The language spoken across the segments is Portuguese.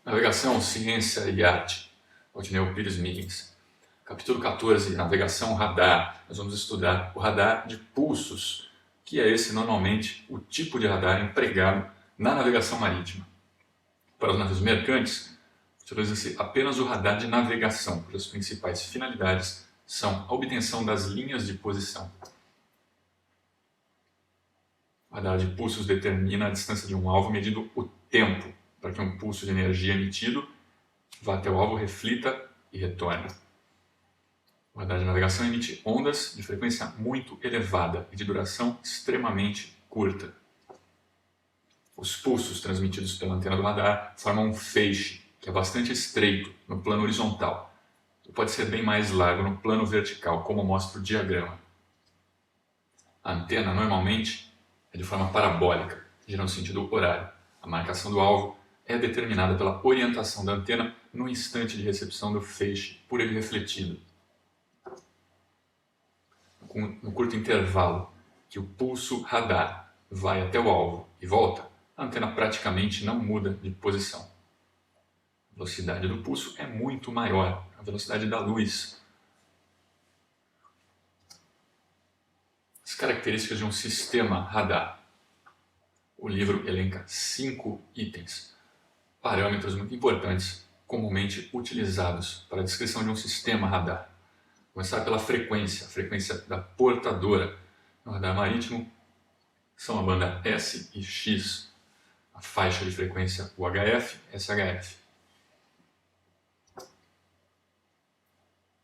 Navegação, Ciência e Arte, Aldineu Pires Miggins. Capítulo 14, Navegação Radar. Nós vamos estudar o radar de pulsos, que é esse normalmente o tipo de radar empregado na navegação marítima. Para os navios mercantes, utiliza-se apenas o radar de navegação, cujas principais finalidades são a obtenção das linhas de posição. O radar de pulsos determina a distância de um alvo medindo o tempo para que um pulso de energia emitido vá até o alvo, reflita e retorne. O radar de navegação emite ondas de frequência muito elevada e de duração extremamente curta. Os pulsos transmitidos pela antena do radar formam um feixe, que é bastante estreito no plano horizontal e pode ser bem mais largo no plano vertical, como mostra o diagrama. A antena normalmente é de forma parabólica, gira no sentido horário. A marcação do alvo é determinada pela orientação da antena no instante de recepção do feixe por ele refletido. No curto intervalo que o pulso radar vai até o alvo e volta, a antena praticamente não muda de posição. A velocidade do pulso é muito maior, a velocidade da luz. As características de um sistema radar. O livro elenca 5 itens, parâmetros muito importantes, comumente utilizados para a descrição de um sistema radar. Começar pela frequência, a frequência da portadora no radar marítimo são a banda S e X, a faixa de frequência UHF, SHF.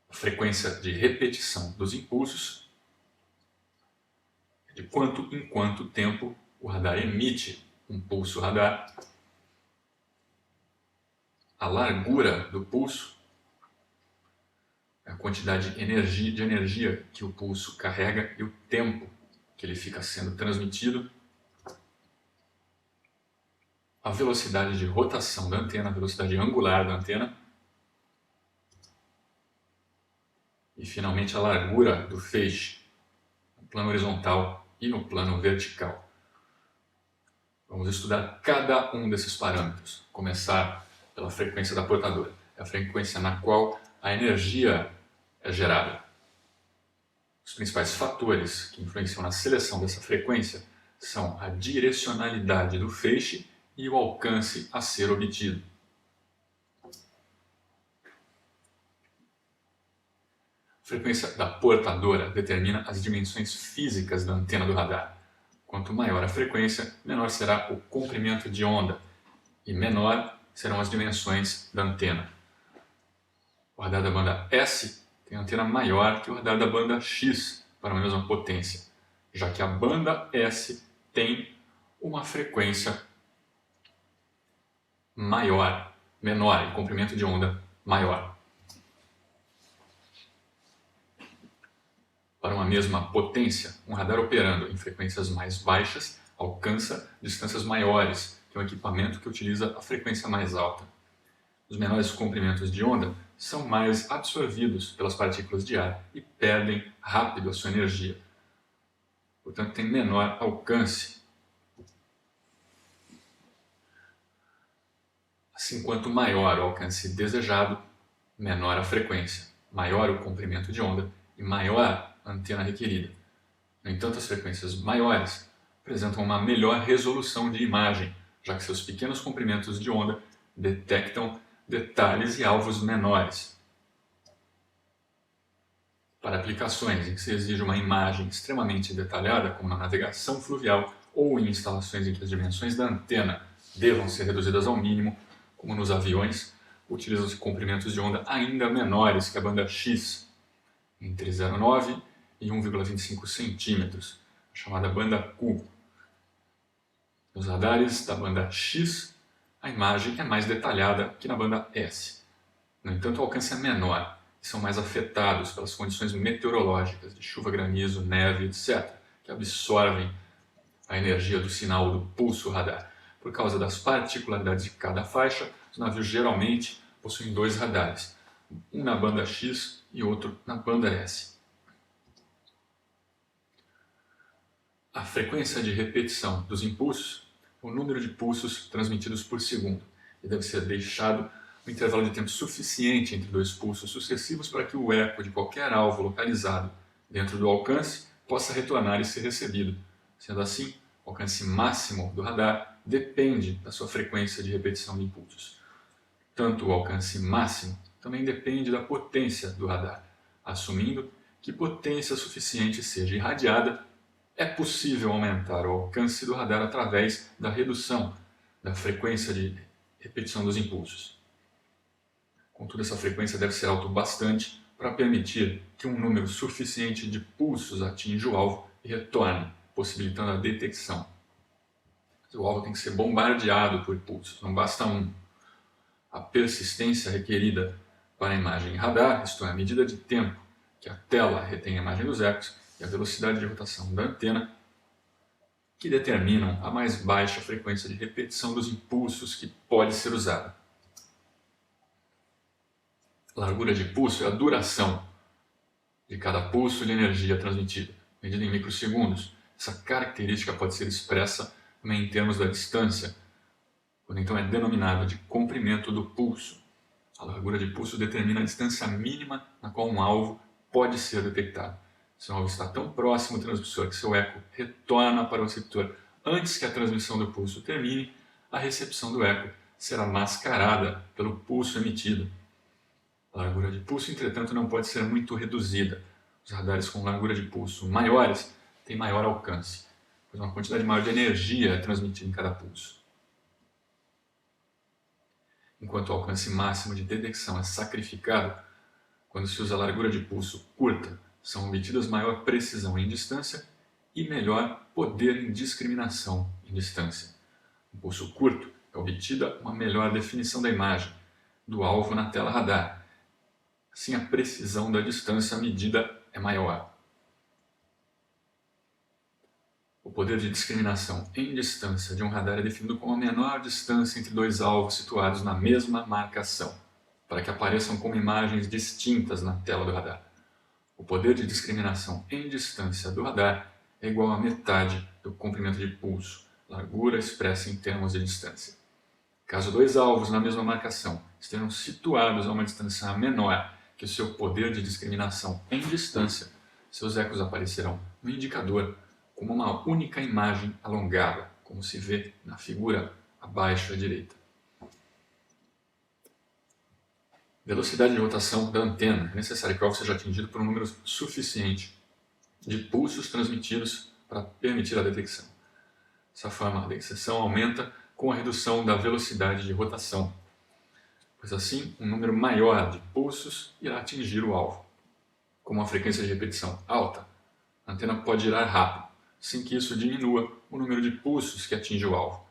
A frequência de repetição dos impulsos, de quanto em quanto tempo o radar emite um pulso radar. A largura do pulso, a quantidade de energia que o pulso carrega e o tempo que ele fica sendo transmitido. A velocidade de rotação da antena, a velocidade angular da antena. E finalmente a largura do feixe, no plano horizontal e no plano vertical. Vamos estudar cada um desses parâmetros. Começar pela frequência da portadora, é a frequência na qual a energia é gerada. Os principais fatores que influenciam na seleção dessa frequência são a direcionalidade do feixe e o alcance a ser obtido. A frequência da portadora determina as dimensões físicas da antena do radar. Quanto maior a frequência, menor será o comprimento de onda e menor serão as dimensões da antena. O radar da banda S tem antena maior que o radar da banda X para a mesma potência, já que a banda S tem uma frequência menor e comprimento de onda maior. Para uma mesma potência, um radar operando em frequências mais baixas alcança distâncias maiores que um equipamento que utiliza a frequência mais alta. Os menores comprimentos de onda são mais absorvidos pelas partículas de ar e perdem rápido a sua energia. Portanto, tem menor alcance. Assim, quanto maior o alcance desejado, menor a frequência, maior o comprimento de onda e maior a antena requerida. No entanto, as frequências maiores apresentam uma melhor resolução de imagem, já que seus pequenos comprimentos de onda detectam detalhes e alvos menores. Para aplicações em que se exige uma imagem extremamente detalhada, como na navegação fluvial ou em instalações em que as dimensões da antena devam ser reduzidas ao mínimo, como nos aviões, utilizam-se comprimentos de onda ainda menores que a banda X, entre 0,9 e 1,25 centímetros, chamada banda Q. Nos radares da banda X, a imagem é mais detalhada que na banda S. No entanto, o alcance é menor e são mais afetados pelas condições meteorológicas de chuva, granizo, neve, etc., que absorvem a energia do sinal do pulso radar. Por causa das particularidades de cada faixa, os navios geralmente possuem 2 radares, um na banda X e outro na banda S. A frequência de repetição dos impulsos é o número de pulsos transmitidos por segundo. e deve ser deixado um intervalo de tempo suficiente entre dois pulsos sucessivos para que o eco de qualquer alvo localizado dentro do alcance possa retornar e ser recebido. Sendo assim, o alcance máximo do radar depende da sua frequência de repetição de impulsos. Tanto o alcance máximo também depende da potência do radar. Assumindo que potência suficiente seja irradiada, é possível aumentar o alcance do radar através da redução da frequência de repetição dos impulsos. Contudo, essa frequência deve ser alta o bastante para permitir que um número suficiente de pulsos atinja o alvo e retorne, possibilitando a detecção. O alvo tem que ser bombardeado por pulsos, não basta um. A persistência requerida para a imagem radar, isto é, a medida de tempo que a tela retém a imagem dos ecos, e a velocidade de rotação da antena, que determinam a mais baixa frequência de repetição dos impulsos que pode ser usada. Largura de pulso é a duração de cada pulso de energia transmitida, medida em microsegundos. Essa característica pode ser expressa também em termos da distância, quando então é denominada de comprimento do pulso. A largura de pulso determina a distância mínima na qual um alvo pode ser detectado. Se o alvo está tão próximo do transmissor que seu eco retorna para o receptor antes que a transmissão do pulso termine, a recepção do eco será mascarada pelo pulso emitido. A largura de pulso, entretanto, não pode ser muito reduzida. Os radares com largura de pulso maiores têm maior alcance, pois uma quantidade maior de energia é transmitida em cada pulso. Enquanto o alcance máximo de detecção é sacrificado, quando se usa a largura de pulso curta, são obtidas maior precisão em distância e melhor poder em discriminação em distância. No pulso curto é obtida uma melhor definição da imagem do alvo na tela radar. Assim, a precisão da distância medida é maior. O poder de discriminação em distância de um radar é definido como a menor distância entre dois alvos situados na mesma marcação, para que apareçam como imagens distintas na tela do radar. O poder de discriminação em distância do radar é igual a metade do comprimento de pulso, largura expressa em termos de distância. Caso dois alvos na mesma marcação estejam situados a uma distância menor que o seu poder de discriminação em distância, seus ecos aparecerão no indicador como uma única imagem alongada, como se vê na figura abaixo à direita. Velocidade de rotação da antena. É necessário que o alvo seja atingido por um número suficiente de pulsos transmitidos para permitir a detecção. Dessa forma, a detecção aumenta com a redução da velocidade de rotação, pois assim um número maior de pulsos irá atingir o alvo. Com uma frequência de repetição alta, a antena pode girar rápido, sem que isso diminua o número de pulsos que atinge o alvo.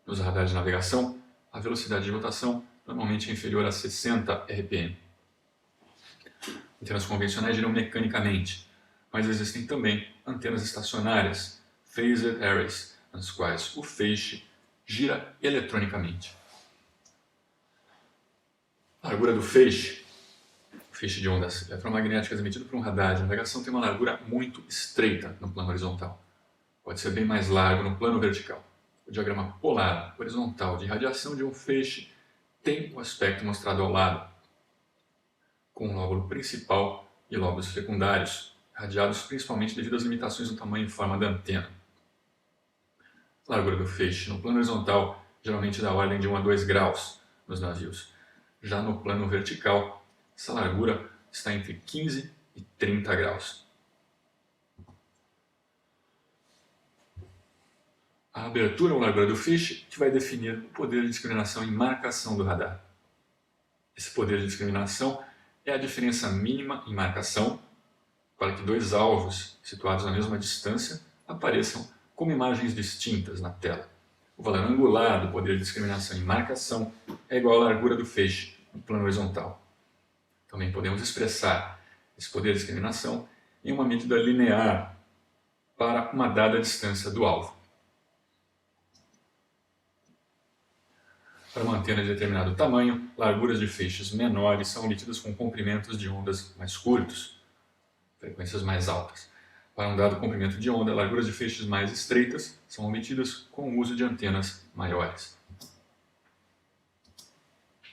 Nos radares de navegação, a velocidade de rotação normalmente é inferior a 60 RPM. Antenas convencionais giram mecanicamente, mas existem também antenas estacionárias, phased arrays, nas quais o feixe gira eletronicamente. A largura do feixe, o feixe de ondas eletromagnéticas emitido por um radar de navegação, tem uma largura muito estreita no plano horizontal. Pode ser bem mais largo no plano vertical. O diagrama polar horizontal de radiação de um feixe tem o aspecto mostrado ao lado, com um lóbulo principal e lóbulos secundários, radiados principalmente devido às limitações no tamanho e forma da antena. A largura do feixe no plano horizontal geralmente da ordem de 1 a 2 graus nos navios. Já no plano vertical, essa largura está entre 15 e 30 graus. A abertura ou largura do feixe que vai definir o poder de discriminação e marcação do radar. Esse poder de discriminação é a diferença mínima em marcação para que dois alvos situados na mesma distância apareçam como imagens distintas na tela. O valor angular do poder de discriminação em marcação é igual à largura do feixe no plano horizontal. Também podemos expressar esse poder de discriminação em uma medida linear para uma dada distância do alvo. Para uma antena de determinado tamanho, larguras de feixes menores são obtidas com comprimentos de ondas mais curtos, frequências mais altas. Para um dado comprimento de onda, larguras de feixes mais estreitas são obtidas com o uso de antenas maiores.